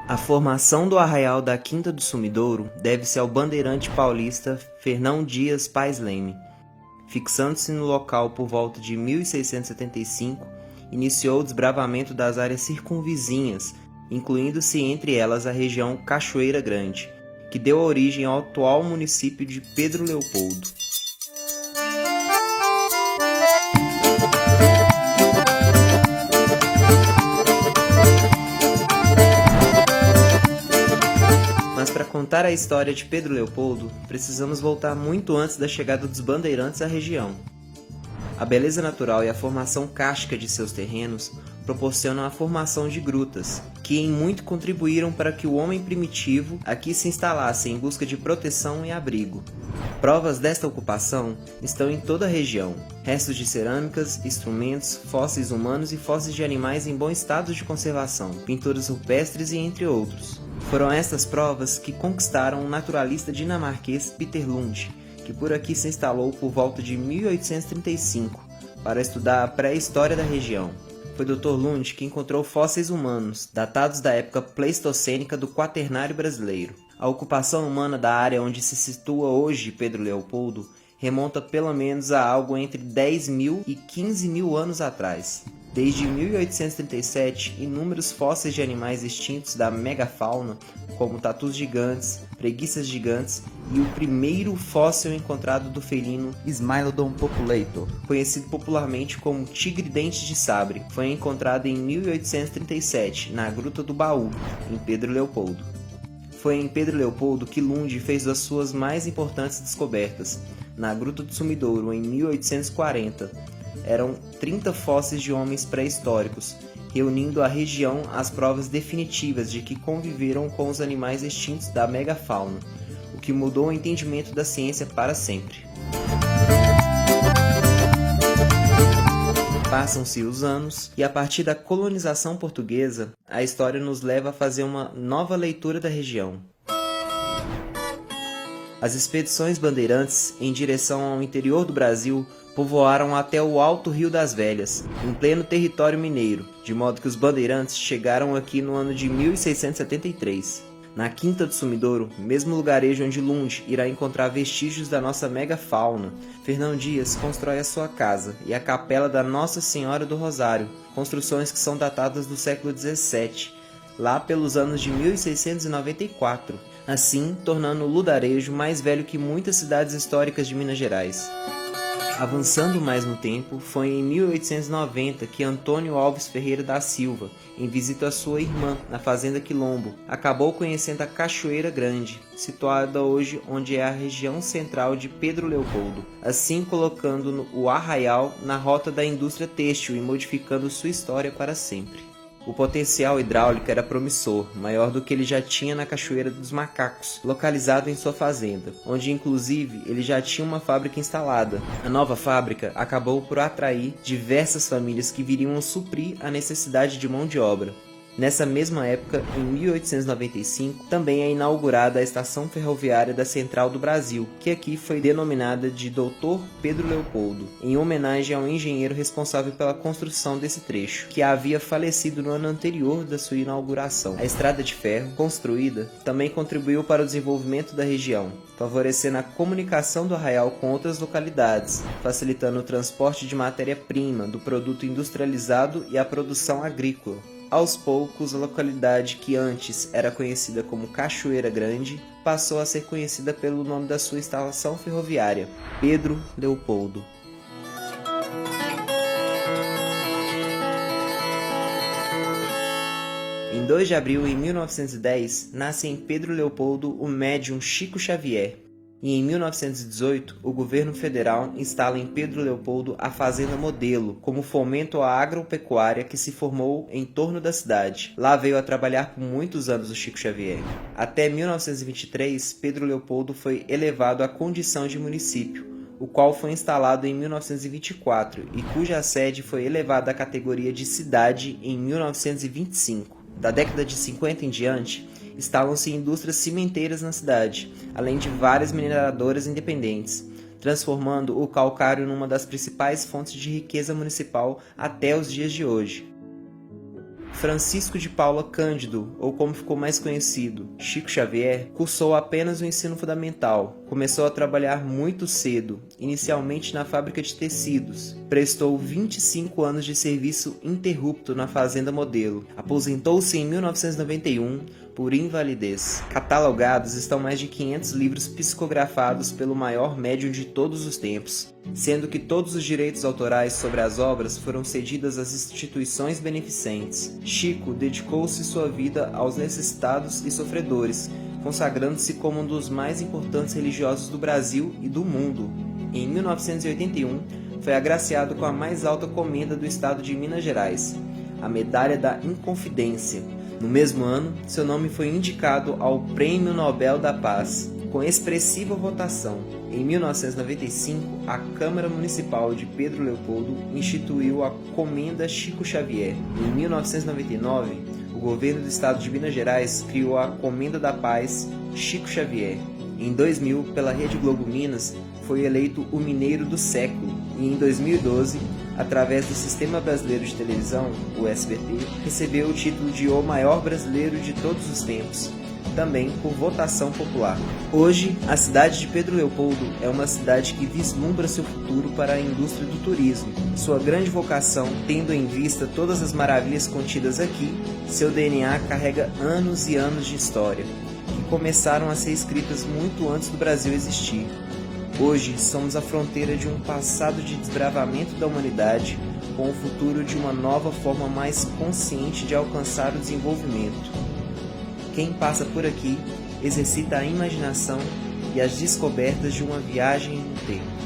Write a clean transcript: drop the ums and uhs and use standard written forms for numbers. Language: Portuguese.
A formação do arraial da Quinta do Sumidouro deve-se ao bandeirante paulista Fernão Dias Pais Leme. Fixando-se no local por volta de 1675, iniciou o desbravamento das áreas circunvizinhas, incluindo-se entre elas a região Cachoeira Grande, que deu origem ao atual município de Pedro Leopoldo. Mas para contar a história de Pedro Leopoldo, precisamos voltar muito antes da chegada dos bandeirantes à região. A beleza natural e a formação kárstica de seus terrenos proporcionam a formação de grutas, que em muito contribuíram para que o homem primitivo aqui se instalasse em busca de proteção e abrigo. Provas desta ocupação estão em toda a região: restos de cerâmicas, instrumentos, fósseis humanos e fósseis de animais em bom estado de conservação, pinturas rupestres e entre outros. Foram estas provas que conquistaram o naturalista dinamarquês Peter Lund, que por aqui se instalou por volta de 1835 para estudar a pré-história da região. Foi Dr. Lund que encontrou fósseis humanos, datados da época pleistocênica do Quaternário brasileiro. A ocupação humana da área onde se situa hoje Pedro Leopoldo remonta pelo menos a algo entre 10.000 e 15.000 anos atrás. Desde 1837, inúmeros fósseis de animais extintos da megafauna, como tatus gigantes, preguiças gigantes e o primeiro fóssil encontrado do felino Smilodon populator, conhecido popularmente como tigre-dente de sabre, foi encontrado em 1837, na Gruta do Baú, em Pedro Leopoldo. Foi em Pedro Leopoldo que Lund fez as suas mais importantes descobertas. Na Gruta do Sumidouro, em 1840, eram 30 fósseis de homens pré-históricos, reunindo à região as provas definitivas de que conviveram com os animais extintos da megafauna, o que mudou o entendimento da ciência para sempre. Passam-se os anos, e a partir da colonização portuguesa, a história nos leva a fazer uma nova leitura da região. As expedições bandeirantes em direção ao interior do Brasil povoaram até o Alto Rio das Velhas, em pleno território mineiro, de modo que os bandeirantes chegaram aqui no ano de 1673. Na Quinta do Sumidouro, mesmo lugarejo onde Lund irá encontrar vestígios da nossa megafauna, Fernão Dias constrói a sua casa e a capela da Nossa Senhora do Rosário, construções que são datadas do século XVII, lá pelos anos de 1694, assim tornando o lugarejo mais velho que muitas cidades históricas de Minas Gerais. Avançando mais no tempo, foi em 1890 que Antônio Alves Ferreira da Silva, em visita à sua irmã na fazenda Quilombo, acabou conhecendo a Cachoeira Grande, situada hoje onde é a região central de Pedro Leopoldo, assim colocando o arraial na rota da indústria têxtil e modificando sua história para sempre. O potencial hidráulico era promissor, maior do que ele já tinha na Cachoeira dos Macacos, localizado em sua fazenda, onde inclusive ele já tinha uma fábrica instalada. A nova fábrica acabou por atrair diversas famílias que viriam suprir a necessidade de mão de obra. Nessa mesma época, em 1895, também é inaugurada a estação ferroviária da Central do Brasil, que aqui foi denominada de Dr. Pedro Leopoldo, em homenagem ao engenheiro responsável pela construção desse trecho, que havia falecido no ano anterior da sua inauguração. A estrada de ferro, construída, também contribuiu para o desenvolvimento da região, favorecendo a comunicação do arraial com outras localidades, facilitando o transporte de matéria-prima, do produto industrializado e a produção agrícola. Aos poucos, a localidade que antes era conhecida como Cachoeira Grande passou a ser conhecida pelo nome da sua instalação ferroviária, Pedro Leopoldo. Em 2 de abril de 1910, nasce em Pedro Leopoldo o médium Chico Xavier. E em 1918, o governo federal instala em Pedro Leopoldo a Fazenda Modelo, como fomento à agropecuária que se formou em torno da cidade. Lá veio a trabalhar por muitos anos o Chico Xavier. Até 1923, Pedro Leopoldo foi elevado à condição de município, o qual foi instalado em 1924 e cuja sede foi elevada à categoria de cidade em 1925. Da década de 50 em diante, instalam-se indústrias cimenteiras na cidade, além de várias mineradoras independentes, transformando o calcário numa das principais fontes de riqueza municipal até os dias de hoje. Francisco de Paula Cândido, ou como ficou mais conhecido, Chico Xavier, cursou apenas o ensino fundamental. Começou a trabalhar muito cedo, inicialmente na fábrica de tecidos. Prestou 25 anos de serviço interrupto na Fazenda Modelo. Aposentou-se em 1991 por invalidez. Catalogados estão mais de 500 livros psicografados pelo maior médium de todos os tempos, sendo que todos os direitos autorais sobre as obras foram cedidos às instituições beneficentes. Chico dedicou-se sua vida aos necessitados e sofredores, consagrando-se como um dos mais importantes religiosos do Brasil e do mundo. Em 1981, foi agraciado com a mais alta comenda do estado de Minas Gerais, a Medalha da Inconfidência. No mesmo ano, seu nome foi indicado ao Prêmio Nobel da Paz, com expressiva votação. Em 1995, a Câmara Municipal de Pedro Leopoldo instituiu a Comenda Chico Xavier. Em 1999, o governo do estado de Minas Gerais criou a Comenda da Paz Chico Xavier. Em 2000, pela Rede Globo Minas, foi eleito o Mineiro do Século, e em 2012, através do Sistema Brasileiro de Televisão, o SBT, recebeu o título de o maior brasileiro de todos os tempos, também por votação popular. Hoje, a cidade de Pedro Leopoldo é uma cidade que vislumbra seu futuro para a indústria do turismo. Sua grande vocação, tendo em vista todas as maravilhas contidas aqui, seu DNA carrega anos e anos de história, que começaram a ser escritas muito antes do Brasil existir. Hoje, somos a fronteira de um passado de desbravamento da humanidade com o futuro de uma nova forma mais consciente de alcançar o desenvolvimento. Quem passa por aqui exercita a imaginação e as descobertas de uma viagem no tempo.